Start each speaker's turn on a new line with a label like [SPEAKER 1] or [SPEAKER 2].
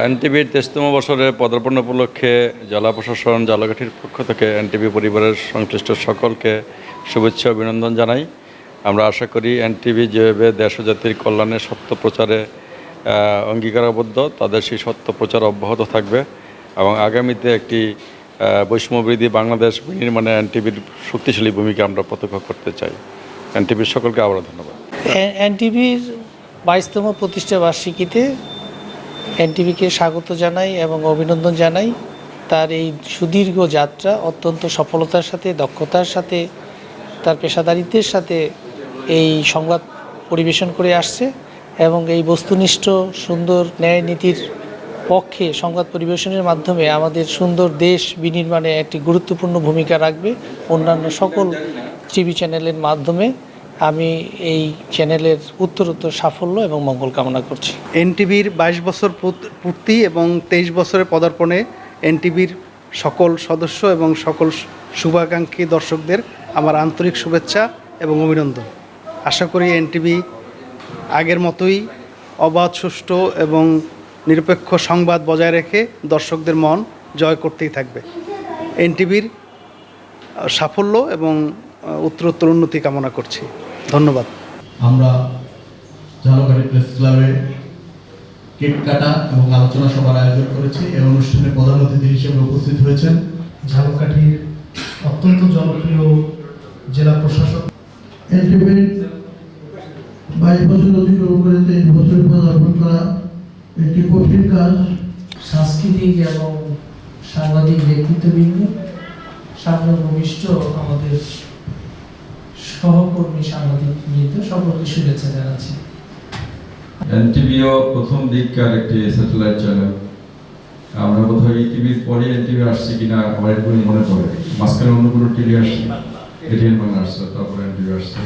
[SPEAKER 1] এনটিভির 23তম বছরে পদার্পণ উপলক্ষে জেলা প্রশাসন ঝালকাঠির পক্ষ থেকে এনটিভি পরিবারের সংশ্লিষ্ট সকলকে শুভেচ্ছা অভিনন্দন জানাই। আমরা আশা করি এনটিভি যেভাবে দেশ ও জাতির কল্যাণে সত্য প্রচারে অঙ্গীকারাবদ্ধ, তাদের সেই সত্য প্রচার অব্যাহত থাকবে এবং আগামীতে একটি বৈষম্যবিরোধী বাংলাদেশ বিনির্মাণে এনটিভির শক্তিশালী ভূমিকা আমরা প্রত্যক্ষ করতে চাই। এনটিভির সকলকে আবারও ধন্যবাদ।
[SPEAKER 2] এনটিভির 22তম প্রতিষ্ঠা বার্ষিকীতে এনটিভিকে স্বাগত জানাই এবং অভিনন্দন জানাই। তার এই সুদীর্ঘ যাত্রা অত্যন্ত সফলতার সাথে, দক্ষতার সাথে, তার পেশাদারিত্বের সাথে এই সংবাদ পরিবেশন করে আসছে এবং এই বস্তুনিষ্ঠ সুন্দর ন্যায় নীতির পক্ষে সংবাদ পরিবেশনের মাধ্যমে আমাদের সুন্দর দেশ বিনির্মাণে একটি গুরুত্বপূর্ণ ভূমিকা রাখবে। অন্যান্য সকল টিভি চ্যানেলের মাধ্যমে আমি এই চ্যানেলের উত্তরোত্তর সাফল্য এবং মঙ্গল কামনা করছি।
[SPEAKER 3] এনটিভির 22 বছর পূর্তি এবং 23 বছরের পদার্পণে এনটিভির সকল সদস্য এবং সকল শুভাকাঙ্ক্ষী দর্শকদের আমার আন্তরিক শুভেচ্ছা এবং অভিনন্দন। আশা করি এনটিভি আগের মতোই অবাধ, সুষ্ঠু এবং নিরপেক্ষ সংবাদ বজায় রেখে দর্শকদের মন জয় করতেই থাকবে। এনটিভির সাফল্য এবং উত্তরোত্তর উন্নতি কামনা করছি। ধন্যবাদ।
[SPEAKER 4] আমরা ঝালকাঠি প্রেস ক্লাবে কেক কাটা এবং আলোচনা সভার আয়োজন করেছি। এই অনুষ্ঠানে প্রধান অতিথি হিসেবে উপস্থিত হয়েছেন
[SPEAKER 5] ঝালকাঠির অত্যন্ত জনপ্রিয় জেলা প্রশাসক।
[SPEAKER 4] এনটিভির 22 বছর অতিক্রম করে 23 বছর পদার্পণ করা একটি কঠিন কাজ।
[SPEAKER 2] সাংস্কৃতিক এবং সাংবাদিক ব্যক্তিত্ববৃন্দ, সামনে ভূমিষ্ঠ আমাদের সহকর্মী সাংবাদিক বৃন্দ, সকলকে শুভেচ্ছা জানাচ্ছি।
[SPEAKER 6] এনটিভিও প্রথম দিককার একটি স্যাটেলাইট চ্যানেল। আমরা বোধহয় টিভির পরে এনটিভি আসছে কিনা আমার একটু মনে পড়ে, মাঝখানে অন্য কোনো টিভি আসছে, এটিএন বাংলা আসছে, তারপরে এনটিভি আসছে।